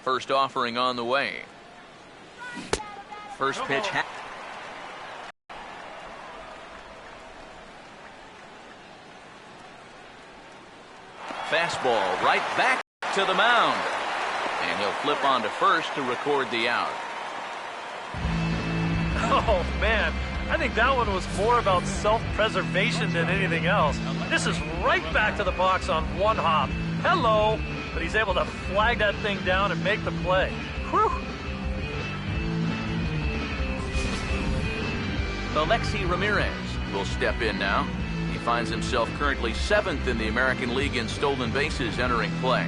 First offering on the way. First pitch. Fastball right back to the mound. And he'll flip on to first to record the out. Oh, man. I think that one was more about self-preservation than anything else. This is right back to the box on one hop. Hello. But he's able to flag that thing down and make the play. Whew. Alexi Ramirez will step in now. He finds himself currently 7th in the American League in stolen bases entering play.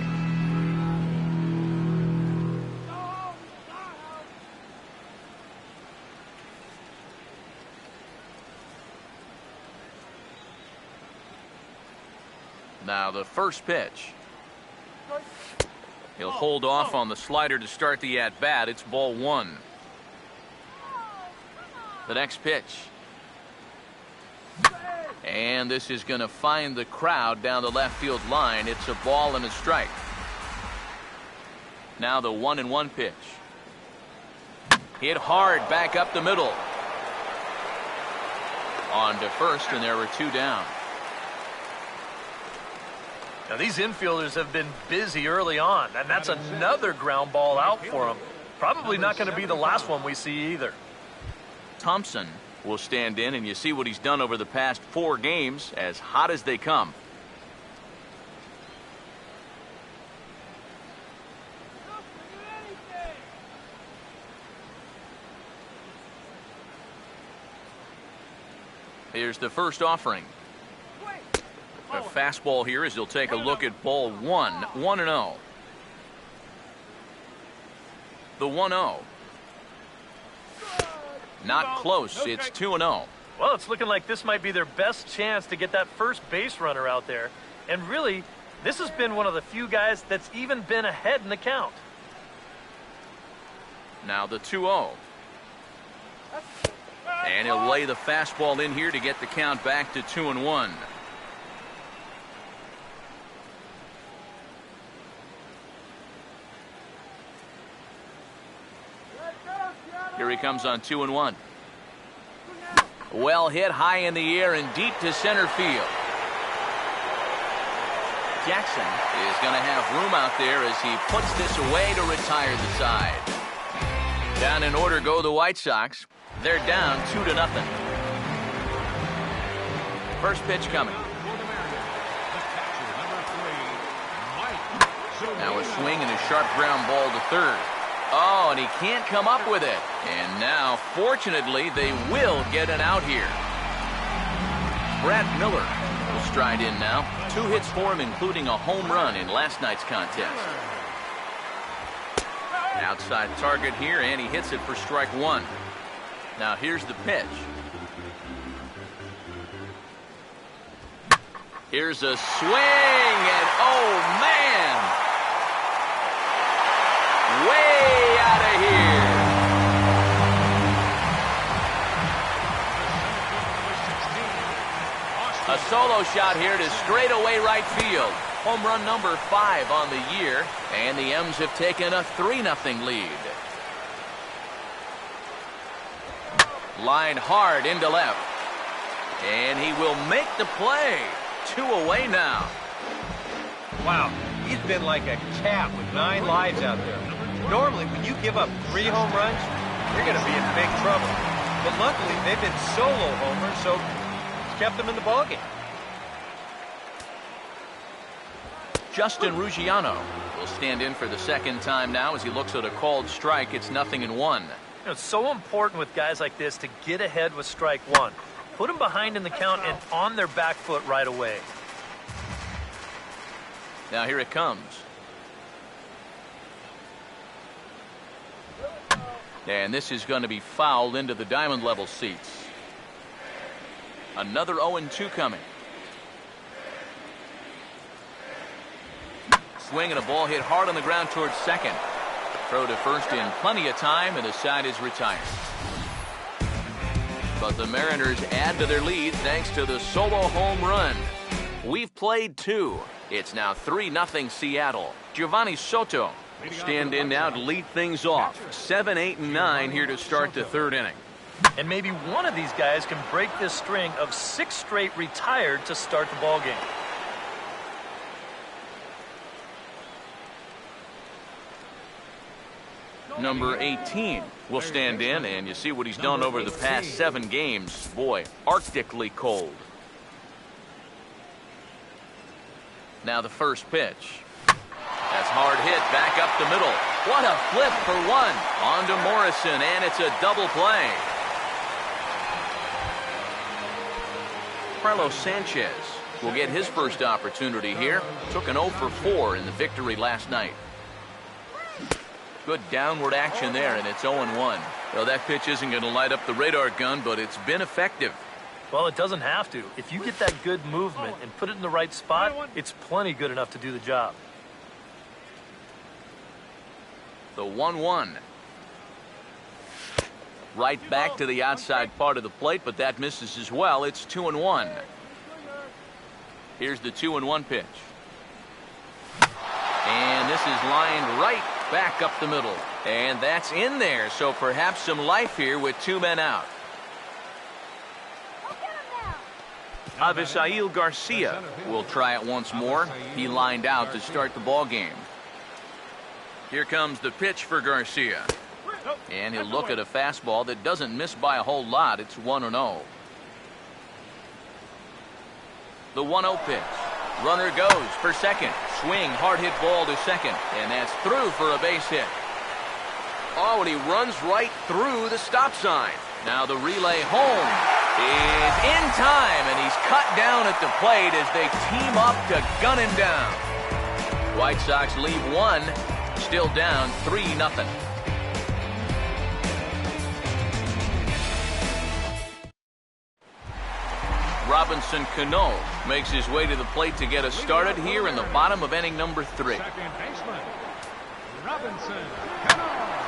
Now the first pitch. He'll hold off on the slider to start the at-bat. It's ball 1. The next pitch. And this is going to find the crowd down the left field line. It's a ball and a strike. Now the 1-1 pitch. Hit hard back up the middle. On to first, and there were 2 down. Now these infielders have been busy early on, and that's another ground ball out for them. Probably not going to be the last one we see either. Thompson will stand in, and you see what he's done over the past 4 games, as hot as they come. Here's the first offering. A fastball here as he'll take a look at ball 1, 1-0. The 1-0. Not close. It's 2-0. Well, it's looking like this might be their best chance to get that first base runner out there. And really, this has been one of the few guys that's even been ahead in the count. Now the 2-0. And he'll lay the fastball in here to get the count back to 2-1. Here he comes on 2-1. Well hit high in the air and deep to center field. Jackson is going to have room out there as he puts this away to retire the side. Down in order go the White Sox. They're down 2-0. First pitch coming. Now a swing and a sharp ground ball to third. Oh, and he can't come up with it. And now, fortunately, they will get an out here. Brad Miller will stride in now. 2 hits for him, including a home run in last night's contest. Outside target here, and he hits it for strike 1. Now here's the pitch. Here's a swing, and oh, man! Way out of here. A solo shot here to straightaway right field. Home run number 5 on the year, and the M's have taken a 3-0 lead. Line hard into left, and he will make the play. 2 away now. Wow, he's been like a cat with 9 lives out there. Normally, when you give up 3 home runs, you're going to be in big trouble. But luckily, they've been solo homers, so it's kept them in the ballgame. Justin Ruggiano will stand in for the second time now as he looks at a called strike. It's 0-1. It's so important with guys like this to get ahead with strike 1. Put them behind in the count and on their back foot right away. Now here it comes. And this is going to be fouled into the diamond level seats. Another 0-2 coming. Swing and a ball hit hard on the ground towards second. Throw to first in plenty of time, and the side is retired. But the Mariners add to their lead thanks to the solo home run. We've played 2. It's now 3-0 Seattle. Giovanni Soto Stand in now to lead things off. 7, 8, and 9 here to start the third inning. And maybe one of these guys can break this string of 6 straight retired to start the ball game. Number 18 will stand in, and you see what he's done over the past 7 games. Boy, arctically cold. Now the first pitch. That's hard hit back up the middle. What a flip for one. On to Morrison, and it's a double play. Carlos Sanchez will get his first opportunity here. Took an 0 for 4 in the victory last night. Good downward action there, and it's 0-1. Well, that pitch isn't going to light up the radar gun, but it's been effective. Well, it doesn't have to. If you get that good movement and put it in the right spot, it's plenty good enough to do the job. The 1-1. Right back to the outside part of the plate, but that misses as well. It's 2-1. Here's the 2-1 pitch. And this is lined right back up the middle. And that's in there, so perhaps some life here with 2 men out. Avisail Garcia will try it once more. He lined out to start the ball game. Here comes the pitch for Garcia. And he'll look at a fastball that doesn't miss by a whole lot. It's 1-0. The 1-0 pitch. Runner goes for second. Swing, hard hit ball to second. And that's through for a base hit. Oh, and he runs right through the stop sign. Now the relay home is in time, and he's cut down at the plate as they team up to gun him down. White Sox leave 1, still down 3-0. Robinson Cano makes his way to the plate to get us started here in the bottom of inning number 3.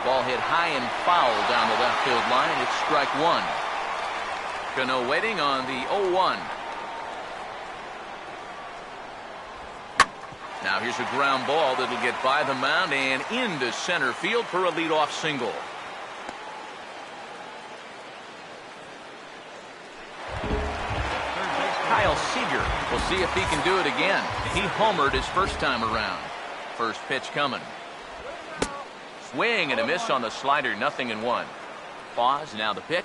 Ball hit high and foul down the left field line. It's strike 1. Cano waiting on the 0-1. Now here's a ground ball that'll get by the mound and into center field for a leadoff single. Kyle Seager will see if he can do it again. He homered his first time around. First pitch coming. Swing and a miss on the slider, 0-1. Pause, now the pitch.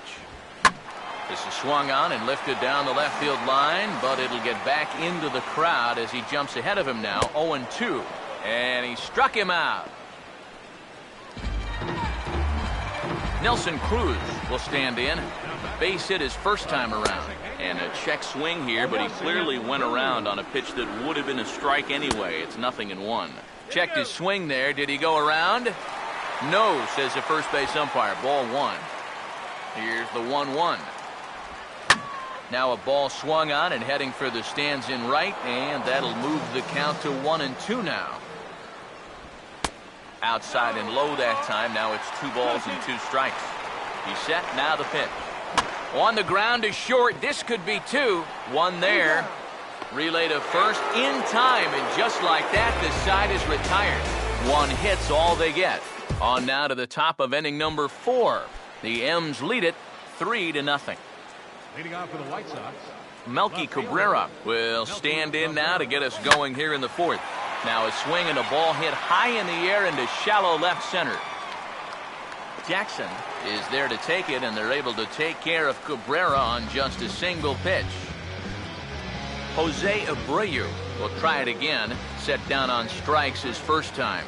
This is swung on and lifted down the left field line, but it'll get back into the crowd as he jumps ahead of him now, 0-2. And he struck him out. Nelson Cruz will stand in. Base hit his first time around. And a check swing here, but he clearly went around on a pitch that would have been a strike anyway. It's 0-1. Checked his swing there. Did he go around? No, says the first base umpire. Ball 1. Here's the 1-1. Now a ball swung on and heading for the stands in right, and that'll move the count to 1-2 now. Outside and low that time. Now it's 2 balls and 2 strikes. He's set. Now the pitch. On the ground to short. This could be 2. 1 there. Relay to first in time, and just like that, the side is retired. 1 hit's all they get. On now to the top of inning number 4. The M's lead it 3-0. Leading off for the White Sox, Melky Cabrera will stand in now to get us going here in the 4th. Now a swing and a ball hit high in the air into shallow left center. Jackson is there to take it, and they're able to take care of Cabrera on just a single pitch. Jose Abreu will try it again, set down on strikes his first time.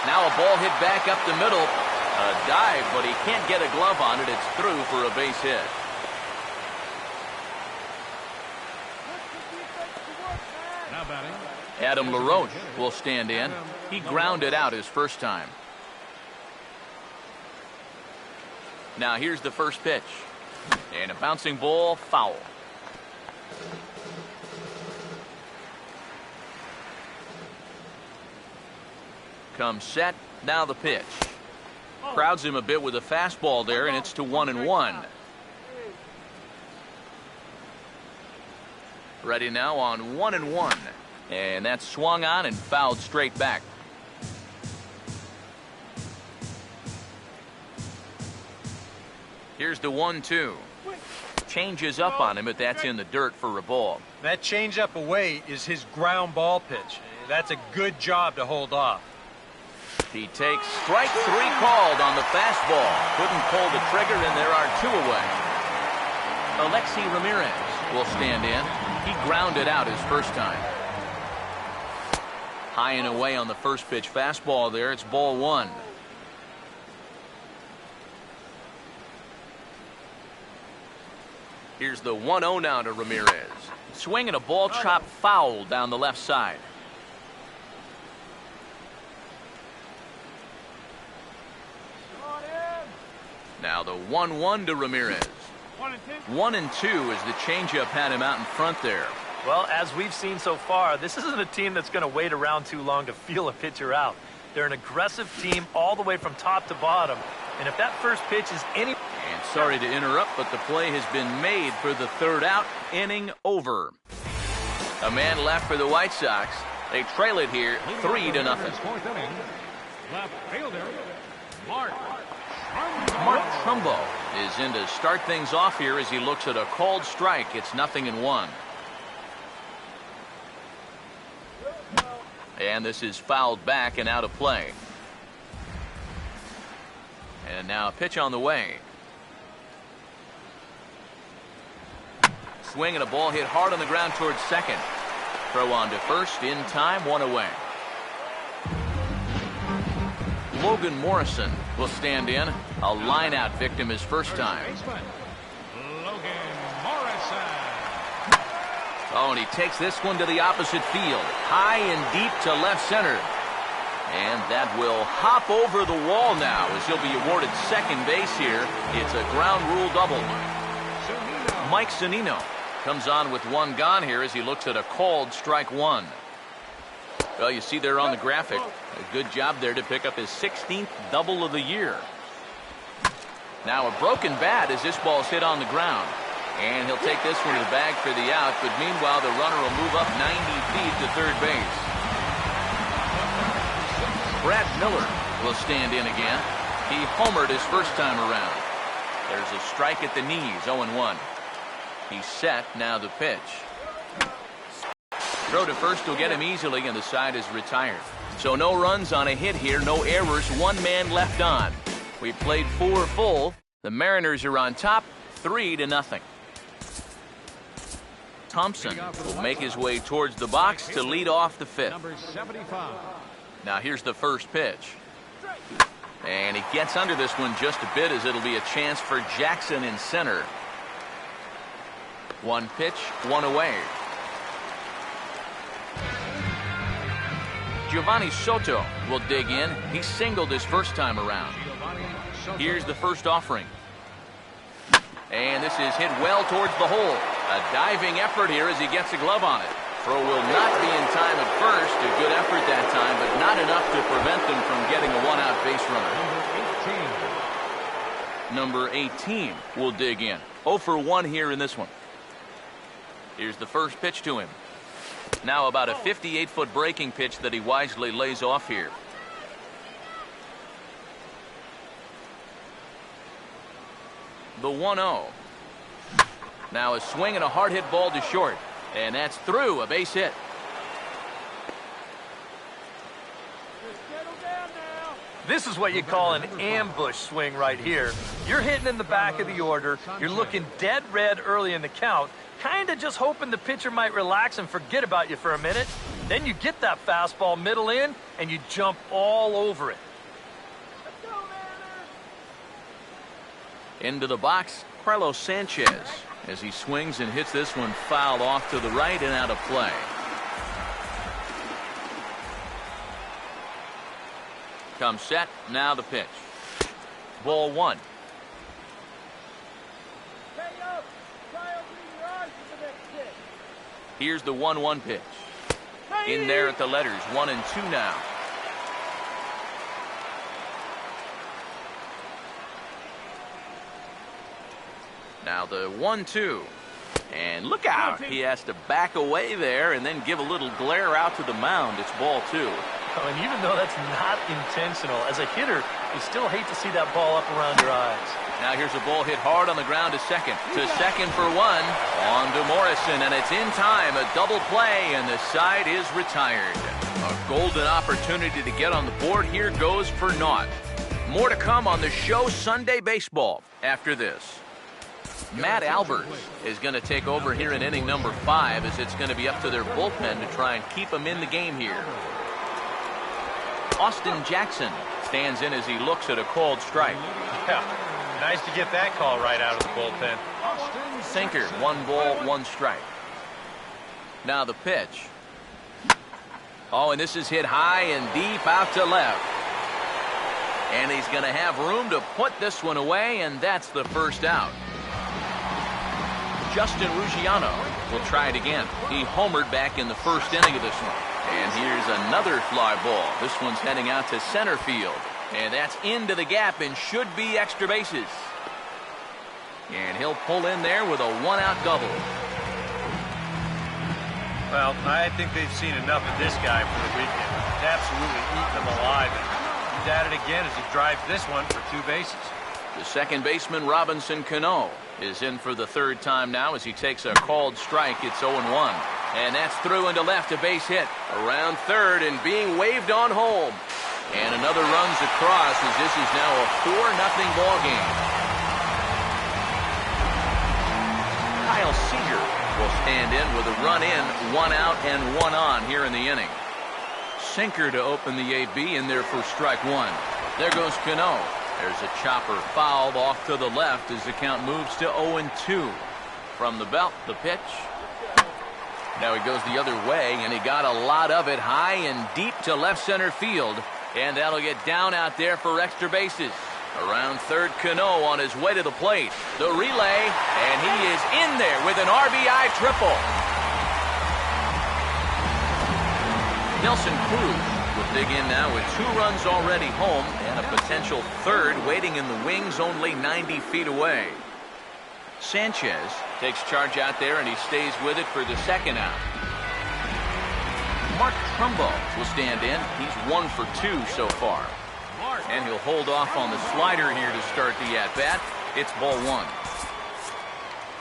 Now a ball hit back up the middle. A dive, but he can't get a glove on it. It's through for a base hit. now batting, Adam LaRoche will stand in. He grounded out his first time. Now here's the first pitch. And a bouncing ball, foul. Comes set, now the pitch. Crowds him a bit with a fastball there, and it's to 1-1. Ready now on 1-1. And that's swung on and fouled straight back. Here's the 1-2. Changes up on him, but that's in the dirt for a ball. That changeup away is his ground ball pitch. That's a good job to hold off. He takes strike 3 called on the fastball. Couldn't pull the trigger, and there are 2 away. Alexi Ramirez will stand in. He grounded out his first time. High and away on the first pitch fastball there. It's ball 1. Here's the 1-0 now to Ramirez. Swinging a ball chopped foul down the left side. Now the 1-1 to Ramirez. 1-2 as the changeup had him out in front there. Well, as we've seen so far, this isn't a team that's going to wait around too long to feel a pitcher out. They're an aggressive team all the way from top to bottom. And if that first pitch is any... And sorry to interrupt, but the play has been made for the 3rd out. Inning over. A man left for the White Sox. They trail it here 3-0. Left fielder, Mark Trumbo is in to start things off here as he looks at a called strike. It's 0-1. And this is fouled back and out of play. And now a pitch on the way. Swing and a ball hit hard on the ground towards second. Throw on to first in time, 1 away. Logan Morrison will stand in. A line-out victim his first time. Logan Morrison. Oh, and he takes this one to the opposite field. High and deep to left center. And that will hop over the wall now as he'll be awarded second base here. It's a ground rule double. Mike Zunino comes on with 1 gone here as he looks at a called strike 1. Well, you see there on the graphic, a good job there to pick up his 16th double of the year. Now a broken bat as this ball's hit on the ground. And he'll take this one to the bag for the out, but meanwhile the runner will move up 90 feet to third base. Brad Miller will stand in again. He homered his first time around. There's a strike at the knees, 0-1. He's set, now the pitch. Throw to first will get him easily, and the side is retired. So no runs on a hit here, no errors, 1 man left on. We played 4 full. The Mariners are on top, 3-0. Thompson will make his way towards the box to lead off the 5th. Number 75. Now here's the first pitch. And he gets under this one just a bit as it'll be a chance for Jackson in center. 1 pitch, 1 away. Giovanni Soto will dig in. He singled his first time around. Here's the first offering. And this is hit well towards the hole. A diving effort here as he gets a glove on it. Throw will not be in time at first. A good effort that time, but not enough to prevent them from getting a 1-out base runner. Number 18 will dig in. 0 for 1 here in this one. Here's the first pitch to him. Now about a 58-foot breaking pitch that he wisely lays off here. The 1-0. Now a swing and a hard hit ball to short. And that's through, a base hit. This is what you call an ambush swing right here. You're hitting in the back of the order. You're looking dead red early in the count. Kind of just hoping the pitcher might relax and forget about you for a minute. Then you get that fastball middle in, and you jump all over it. Into the box, Carlos Sanchez, as he swings and hits this one foul off to the right and out of play. Comes set, now the pitch. Ball 1. Here's the 1-1 pitch. In there at the letters, 1 and 2 now. Now the 1-2. And look out. He has to back away there and then give a little glare out to the mound. It's ball 2. Oh, and even though that's not intentional, as a hitter, you still hate to see that ball up around your eyes. Now here's a ball hit hard on the ground to second. To second for 1. On to Morrison, and it's in time. A double play, and the side is retired. A golden opportunity to get on the board here goes for naught. More to come on the show Sunday Baseball after this. Matt Albers is going to take over here in inning number 5, as it's going to be up to their bullpen to try and keep him in the game here. Austin Jackson stands in as he looks at a called strike. Yeah, nice to get that call right out of the bullpen. Sinker, 1 ball, 1 strike. Now the pitch. Oh, and this is hit high and deep out to left. And he's going to have room to put this one away, and that's the first out. Justin Ruggiano will try it again. He homered back in the first inning of this one. And here's another fly ball. This one's heading out to center field. And that's into the gap and should be extra bases. And he'll pull in there with a 1-out double. Well, I think they've seen enough of this guy for the weekend. He's absolutely eating them alive. And he's at it again as he drives this one for 2 bases. The second baseman, Robinson Cano, is in for the 3rd time now as he takes a called strike. It's 0-1. And that's through into left, a base hit. Around third and being waved on home. And another runs across as this is now a 4-0 ball game. Kyle Seager will stand in with a run in, 1 out and 1 on here in the inning. Sinker to open the AB in there for strike 1. There goes Cano. There's a chopper fouled off to the left as the count moves to 0-2. From the belt, the pitch. Now he goes the other way, and he got a lot of it high and deep to left center field. And that'll get down out there for extra bases. Around third, Cano on his way to the plate. The relay, and he is in there with an RBI triple. Nelson Cruz will dig in now with 2 runs already home and a potential 3rd waiting in the wings only 90 feet away. Sanchez takes charge out there, and he stays with it for the 2nd out. Mark Trumbo will stand in. He's 1 for 2 so far. And he'll hold off on the slider here to start the at-bat. It's ball 1.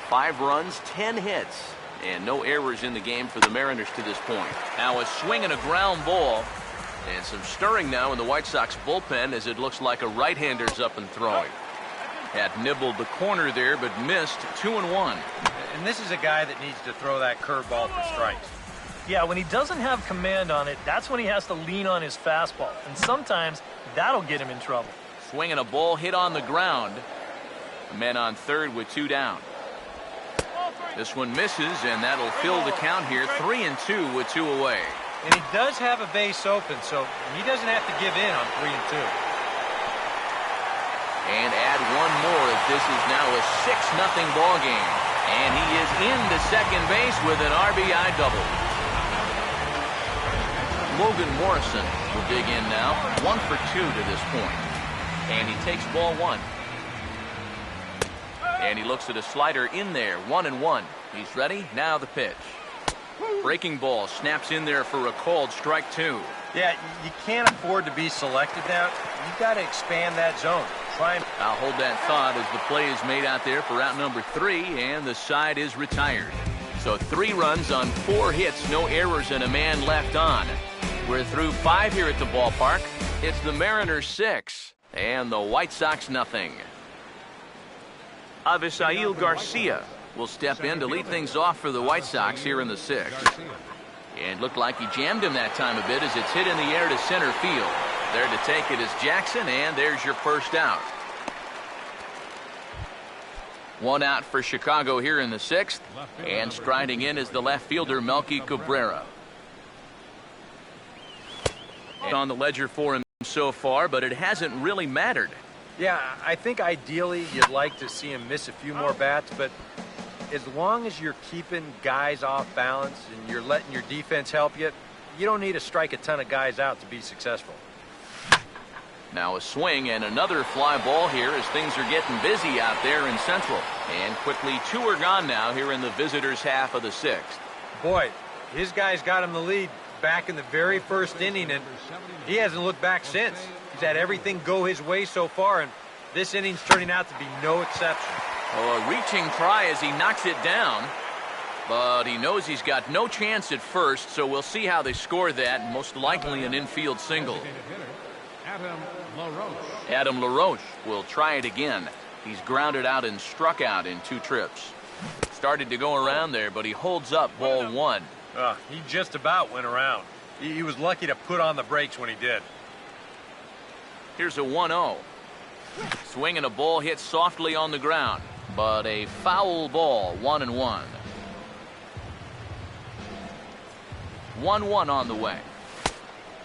5 runs, 10 hits, and no errors in the game for the Mariners to this point. Now a swing and a ground ball, and some stirring now in the White Sox bullpen as it looks like a right-hander's up and throwing. Had nibbled the corner there, but missed. 2-1. And this is a guy that needs to throw that curveball for strikes. Yeah, when he doesn't have command on it, that's when he has to lean on his fastball. And sometimes that'll get him in trouble. Swinging a ball hit on the ground. Men on third with 2 down. This one misses, and that'll fill the count here. 3-2 with 2 away. And he does have a base open, so he doesn't have to give in on 3-2. And add 1 more as this is now a 6-0 ball game. And he is into second base with an RBI double. Logan Morrison will dig in now. 1 for 2 to this point. And he takes ball 1. And he looks at a slider in there. 1-1. He's ready. Now the pitch. Breaking ball snaps in there for a called strike 2. Yeah, you can't afford to be selective now. You've got to expand that zone. I'll hold that thought as the play is made out there for out number 3, and the side is retired. So 3 runs on 4 hits, no errors, and a man left on. We're through 5 here at the ballpark. It's the Mariners 6 and the White Sox nothing. Avisail Garcia will step in to lead things off for the White Sox here in the 6th. And looked like he jammed him that time a bit as it's hit in the air to center field. There to take it is Jackson, and there's your first out. 1 out for Chicago here in the 6th, and striding in is the left fielder Melky Cabrera. On the ledger for him so far, but it hasn't really mattered. Yeah, I think ideally you'd like to see him miss a few more bats, but as long as you're keeping guys off balance and you're letting your defense help you, you don't need to strike a ton of guys out to be successful. Now a swing and another fly ball here as things are getting busy out there in Central. And quickly 2 are gone now here in the visitors' half of the 6th. Boy, his guys got him the lead back in the very first inning, and he hasn't looked back since. He's had everything go his way so far, and this inning's turning out to be no exception. Oh, a reaching try as he knocks it down. But he knows he's got no chance at first, so we'll see how they score that. Most likely an infield single. Adam LaRoche will try it again. He's grounded out and struck out in 2 trips. Started to go around there, but he holds up ball 1. He just about went around. He was lucky to put on the brakes when he did. Here's a 1-0. Swinging a ball hit softly on the ground, but a foul ball, 1-1. 1-1 on the way.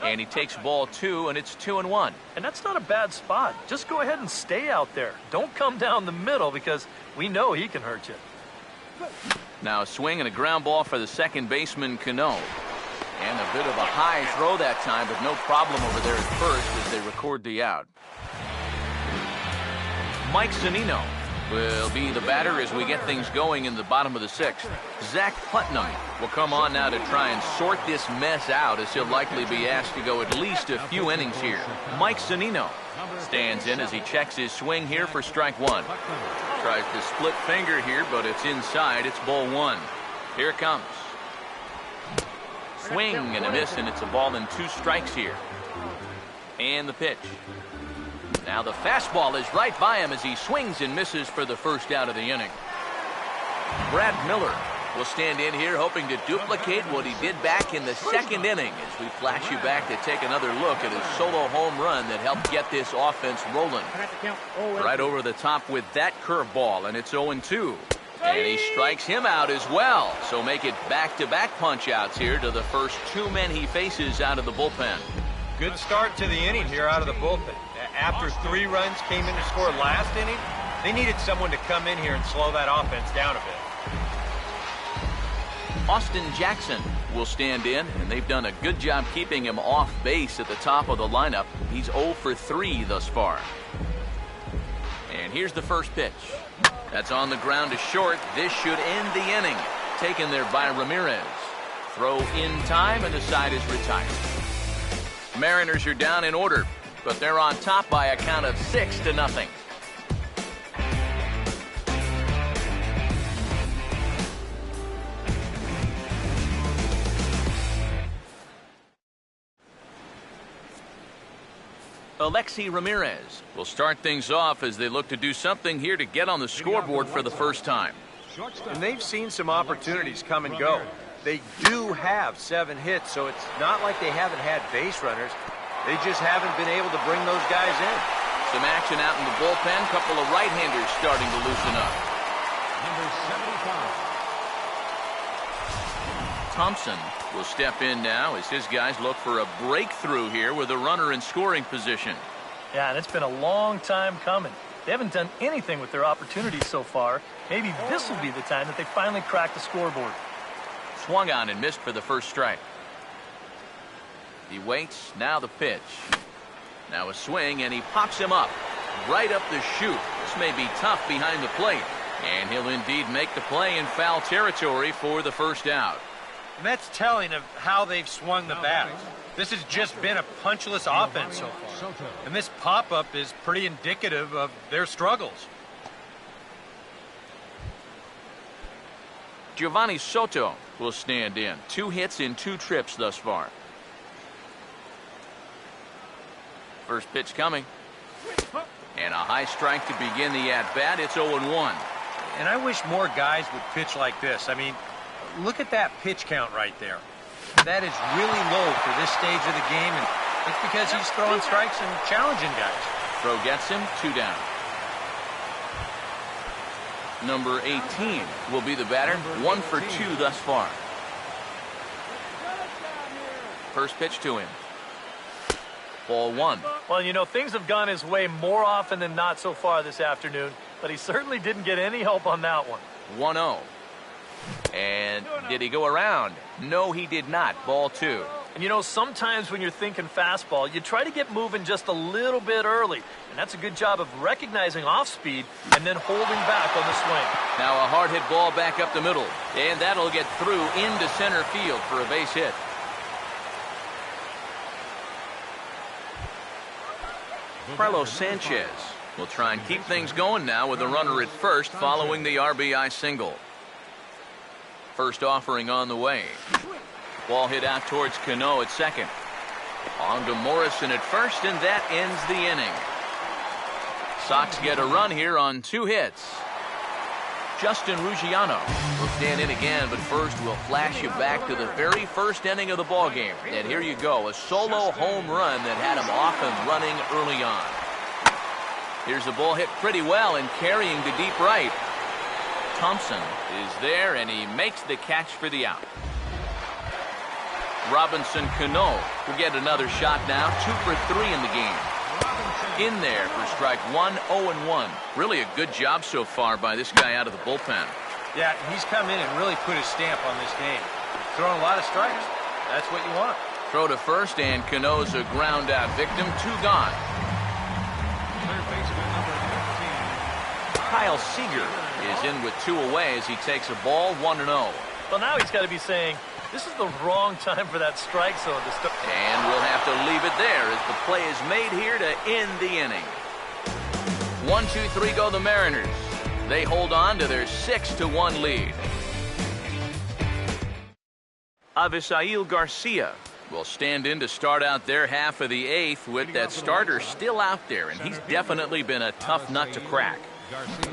And he takes ball 2, and it's 2-1. And that's not a bad spot. Just go ahead and stay out there. Don't come down the middle because we know he can hurt you. Now a swing and a ground ball for the second baseman, Cano. And a bit of a high throw that time, but no problem over there at first as they record the out. Mike Zunino will be the batter as we get things going in the bottom of the 6th. Zach Putnam will come on now to try and sort this mess out as he'll likely be asked to go at least a few innings here. Mike Zunino stands in as he checks his swing here for strike 1. Tries to split finger here, but it's inside. It's ball 1. Here it comes. Swing and a miss, and it's a ball and 2 strikes here. And the pitch. Now the fastball is right by him as he swings and misses for the first out of the inning. Brad Miller will stand in here hoping to duplicate what he did back in the 2nd inning as we flash you back to take another look at his solo home run that helped get this offense rolling. Right over the top with that curveball, and it's 0-2. And he strikes him out as well. So make it back-to-back punch-outs here to the first 2 men he faces out of the bullpen. Good start to the inning here out of the bullpen. After 3 runs came in to score last inning, they needed someone to come in here and slow that offense down a bit. Austin Jackson will stand in, and they've done a good job keeping him off base at the top of the lineup. He's 0 for 3 thus far. And here's the first pitch. That's on the ground to short. This should end the inning. Taken there by Ramirez. Throw in time, and the side is retired. Mariners are down in order, but they're on top by a count of 6-0. Alexi Ramirez will start things off as they look to do something here to get on the scoreboard for the first time. And they've seen some opportunities come and go. They do have 7 hits, so it's not like they haven't had base runners. They just haven't been able to bring those guys in. Some action out in the bullpen. Couple of right-handers starting to loosen up. Number 75. Thompson will step in now as his guys look for a breakthrough here with a runner in scoring position. Yeah, and it's been a long time coming. They haven't done anything with their opportunities so far. Maybe this will be the time that they finally crack the scoreboard. Swung on and missed for the first strike. He waits. Now the pitch. Now a swing, and he pops him up. Right up the chute. This may be tough behind the plate. And he'll indeed make the play in foul territory for the first out. And that's telling of how they've swung the bat. This has just been a punchless offense so far. And this pop-up is pretty indicative of their struggles. Giovanni Soto will stand in. 2 hits in 2 trips thus far. First pitch coming. And a high strike to begin the at-bat. It's 0-1. And I wish more guys would pitch like this. I mean, look at that pitch count right there. That is really low for this stage of the game, and it's because he's throwing strikes and challenging guys. Throw gets him. 2 down. Number 18 will be the batter. 1 for 2 thus far. First pitch to him. Ball 1. Well, you know, things have gone his way more often than not so far this afternoon, but he certainly didn't get any help on that one. 1-0. And did he go around? No, he did not. Ball 2. And you know, sometimes when you're thinking fastball, you try to get moving just a little bit early. And that's a good job of recognizing off speed and then holding back on the swing. Now a hard hit ball back up the middle. And that'll get through into center field for a base hit. Carlos Sanchez will try and keep things going now with a runner at first following the RBI single. First offering on the way. Ball hit out towards Cano at second. On to Morrison at first, and that ends the inning. Sox get a run here on 2 hits. Justin Ruggiano will stand in again, but first we'll flash you back to the very first inning of the ballgame. And here you go, a solo home run that had him off and running early on. Here's a ball hit pretty well and carrying to deep right. Thompson is there, and he makes the catch for the out. Robinson Cano will get another shot now, 2 for 3 in the game. In there for strike 1, 0-1. Really a good job so far by this guy out of the bullpen. Yeah, he's come in and really put his stamp on this game. Throwing a lot of strikes. That's what you want. Throw to first, and Cano's a ground out victim. 2 gone. Kyle Seager is in with 2 away as he takes a ball, 1-0. Well, now he's got to be saying, this is the wrong time for that strike zone to start. And we'll have to leave it there as the play is made here to end the inning. 1, 2, 3 go the Mariners. They hold on to their 6-1 lead. Avisail Garcia will stand in to start out their half of the 8th with that starter still out there, and he's definitely been a tough nut to crack.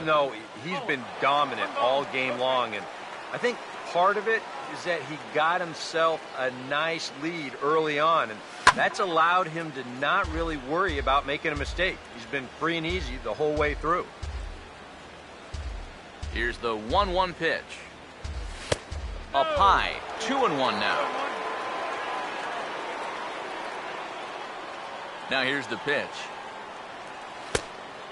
No, he's been dominant all game long, and I think part of it is that he got himself a nice lead early on, and that's allowed him to not really worry about making a mistake. He's been free and easy the whole way through. Here's the 1-1 pitch. Up high, 2-1 now. Now here's the pitch.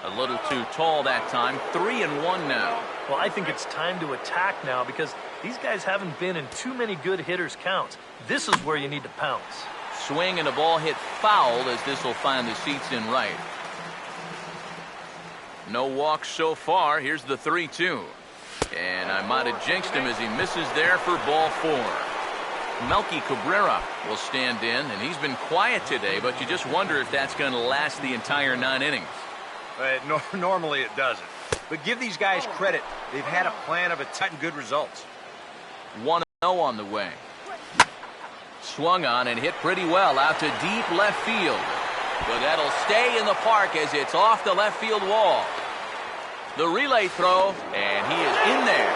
A little too tall that time, 3-1 now. Well, I think it's time to attack now because these guys haven't been in too many good hitters' counts. This is where you need to pounce. Swing and a ball hit foul as this will find the seats in right. No walks so far. Here's the 3-2. And I might have jinxed him as he misses there for ball 4. Melky Cabrera will stand in, and he's been quiet today, but you just wonder if that's going to last the entire 9 innings. Normally it doesn't. But give these guys credit. They've had a plan of attack and good results. 1-0 on the way. Swung on and hit pretty well out to deep left field. But that'll stay in the park as it's off the left field wall. The relay throw, and he is in there.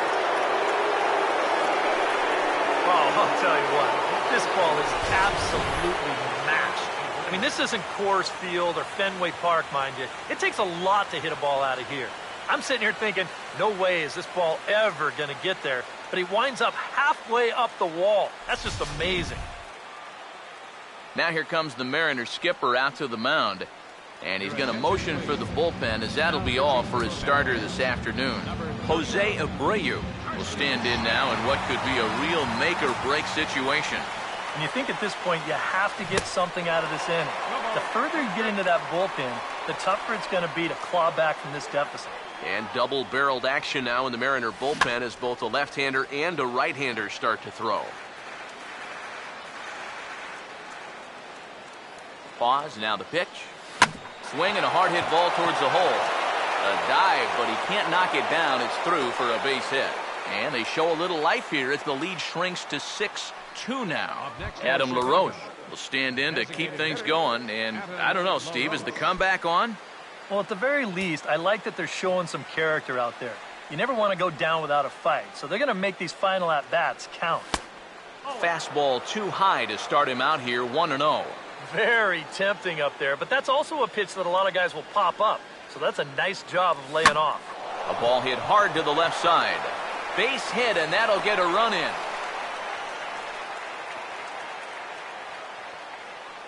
Oh, I'll tell you what, this ball is absolutely mashed. I mean, this isn't Coors Field or Fenway Park, mind you. It takes a lot to hit a ball out of here. I'm sitting here thinking, no way is this ball ever going to get there. But he winds up halfway up the wall. That's just amazing. Now here comes the Mariners skipper out to the mound. And he's going to motion for the bullpen as that'll be all for his starter this afternoon. Jose Abreu will stand in now in what could be a real make-or-break situation. And you think at this point you have to get something out of this inning. The further you get into that bullpen, the tougher it's going to be to claw back from this deficit. And double-barreled action now in the Mariner bullpen as both a left-hander and a right-hander start to throw. Pause, now the pitch. Swing and a hard hit ball towards the hole. A dive, but he can't knock it down. It's through for a base hit. And they show a little life here as the lead shrinks to 6-2 now. Adam LaRoche will stand in to keep things going. And I don't know, Steve, is the comeback on? Well, at the very least, I like that they're showing some character out there. You never want to go down without a fight, so they're going to make these final at-bats count. Fastball too high to start him out here, 1-0. Very tempting up there, but that's also a pitch that a lot of guys will pop up. So that's a nice job of laying off. A ball hit hard to the left side. Base hit, and that'll get a run in.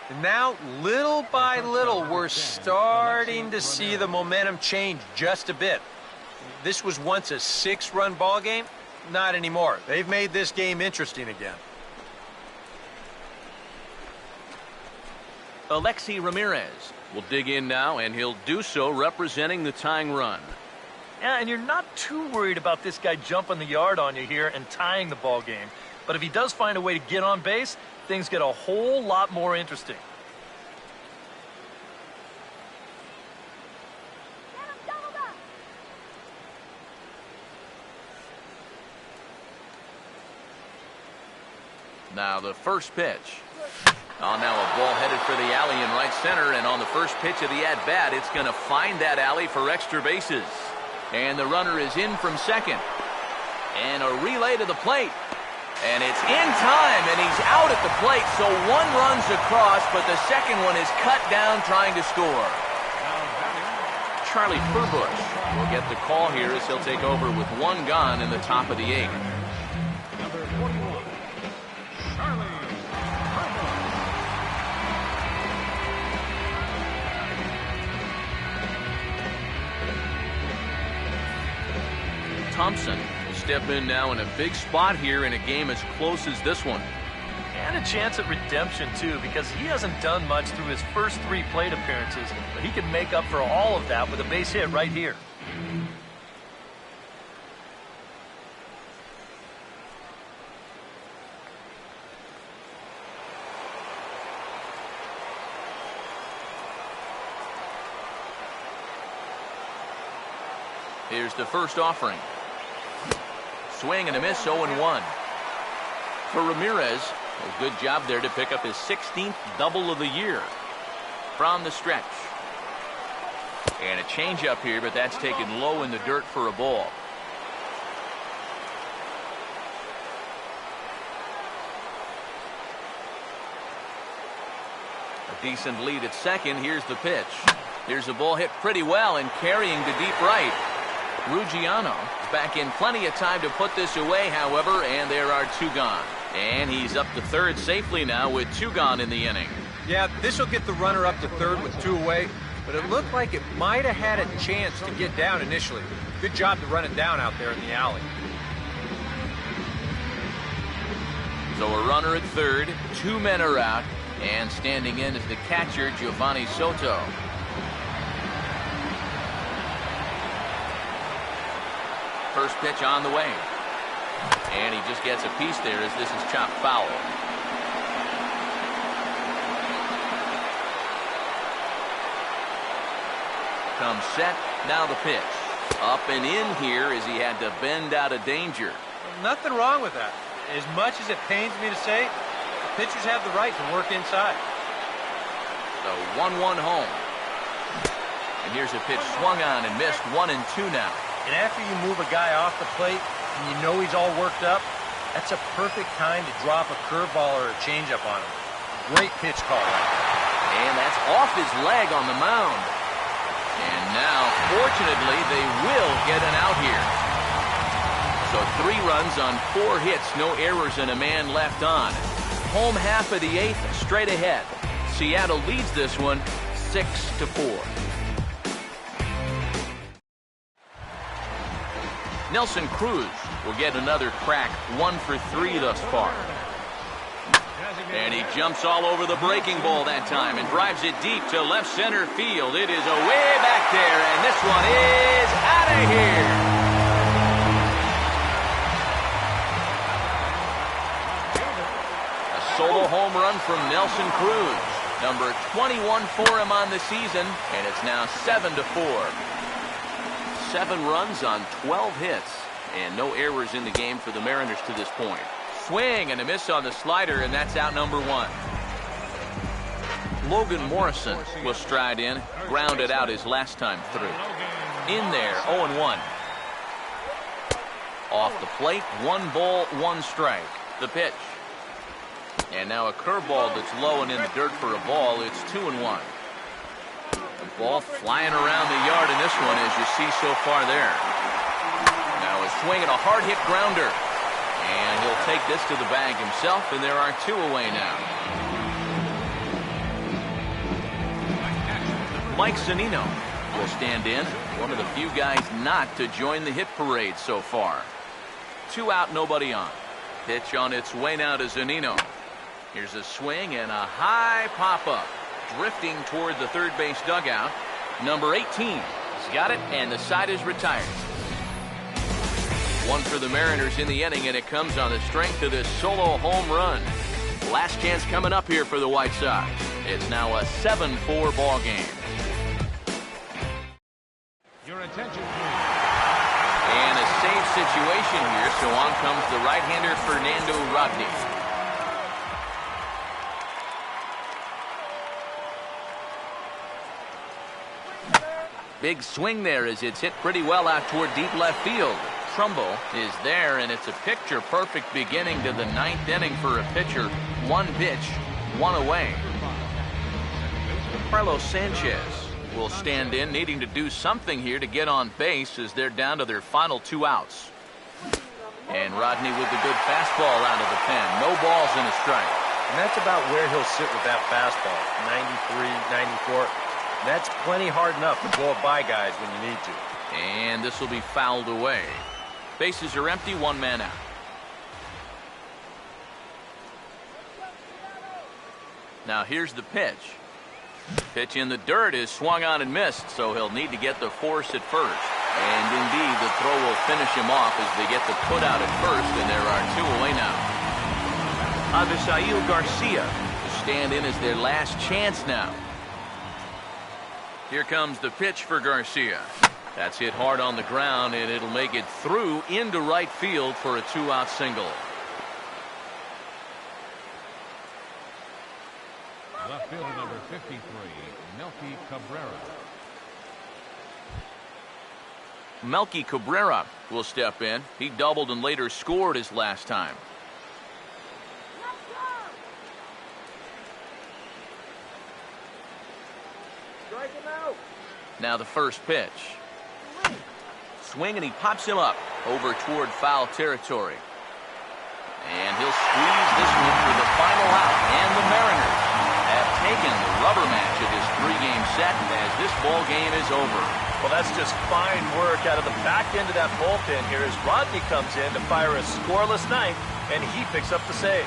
And now, little by little, we're starting to see the momentum change just a bit. This was once a 6-run ball game. Not anymore. They've made this game interesting again. Alexi Ramirez will dig in now, and he'll do so representing the tying run. Yeah, and you're not too worried about this guy jumping the yard on you here and tying the ball game. But if he does find a way to get on base, things get a whole lot more interesting. Now the first pitch. Oh, now a ball headed for the alley in right center, and on the first pitch of the at-bat, it's going to find that alley for extra bases. And the runner is in from second. And a relay to the plate. And it's in time, and he's out at the plate, so one runs across, but the second one is cut down trying to score. Charlie Furbush will get the call here as he'll take over with one gone in the top of the eighth. Number 41, Charlie. Thompson will step in now in a big spot here in a game as close as this one. And a chance at redemption, too, because he hasn't done much through his first 3 plate appearances, but he can make up for all of that with a base hit right here. Here's the first offering. Swing and a miss, 0-1. For Ramirez, a good job there to pick up his 16th double of the year. From the stretch. And a changeup here, but that's taken low in the dirt for a ball. A decent lead at second. Here's the pitch. Here's a ball hit pretty well and carrying to deep right. Ruggiano back in plenty of time to put this away, however, and there are 2 gone. And he's up to third safely now with 2 gone in the inning. Yeah, this will get the runner up to third with 2 away, but it looked like it might have had a chance to get down initially. Good job to run it down out there in the alley. So a runner at third, 2 men are out, and standing in is the catcher, Giovanni Soto. First pitch on the way. And he just gets a piece there as this is chopped foul. Comes set, now the pitch. Up and in here as he had to bend out of danger. Nothing wrong with that. As much as it pains me to say, pitchers have the right to work inside. So 1-1 home. And here's a pitch swung on and missed, 1-2 now. And after you move a guy off the plate and you know he's all worked up, that's a perfect time to drop a curveball or a changeup on him. Great pitch call right there. And that's off his leg on the mound. And now, fortunately, they will get an out here. So 3 runs on 4 hits, no errors, and a man left on. Home half of the 8th, straight ahead. Seattle leads this one 6-4. Nelson Cruz will get another crack, 1 for 3 thus far. And he jumps all over the breaking ball that time and drives it deep to left center field. It is away back there, and this one is out of here. A solo home run from Nelson Cruz. Number 21 for him on the season, and it's now 7-4. 7 runs on 12 hits, and no errors in the game for the Mariners to this point. Swing and a miss on the slider, and that's out number 1. Logan Morrison will stride in, grounded out his last time through. In there, 0-1. Off the plate, 1 ball, 1 strike. The pitch. And now a curveball that's low and in the dirt for a ball. It's 2-1. The ball flying around the yard in this one, as you see so far there. Now a swing and a hard hit grounder. And he'll take this to the bag himself, and there are 2 away now. Mike Zunino will stand in. One of the few guys not to join the hit parade so far. 2 out, nobody on. Pitch on its way now to Zunino. Here's a swing and a high pop-up. drifting toward the third base dugout. Number 18. He's got it, and the side is retired. One for the Mariners in the inning, and it comes on the strength of this solo home run. Last chance coming up here for the White Sox. It's now a 7-4 ball game. Your attention, please. And a save situation here, so on comes the right-hander Fernando Rodney. Big swing there as it's hit pretty well out toward deep left field. Trumbo is there, and it's a picture-perfect beginning to the 9th inning for a pitcher. One pitch, one away. Carlos Sanchez will stand in, needing to do something here to get on base as they're down to their final 2 outs. And Rodney with the good fastball out of the pen. No balls and a strike. And that's about where he'll sit with that fastball. 93, 94. That's plenty hard enough to blow it by guys when you need to. And this will be fouled away. Bases are empty, 1 man out. Now here's the pitch. Pitch in the dirt is swung on and missed, so he'll need to get the force at first. And indeed, the throw will finish him off as they get the put out at first, and there are 2 away now. Avisail Garcia to stand in as their last chance now. Here comes the pitch for Garcia. That's hit hard on the ground, and it'll make it through into right field for a 2-out single. Left fielder number 53, Melky Cabrera. Melky Cabrera will step in. He doubled and later scored his last time. Now the first pitch. Swing, and he pops him up over toward foul territory. And he'll squeeze this one for the final out. And the Mariners have taken the rubber match of this 3-game set as this ball game is over. Well, that's just fine work out of the back end of that bullpen here as Rodney comes in to fire a scoreless ninth, and he picks up the save.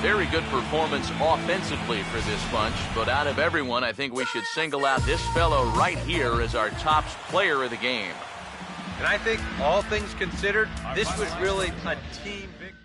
Very good performance offensively for this bunch, but out of everyone, I think we should single out this fellow right here as our top player of the game. And I think, all things considered, this was really a team victory.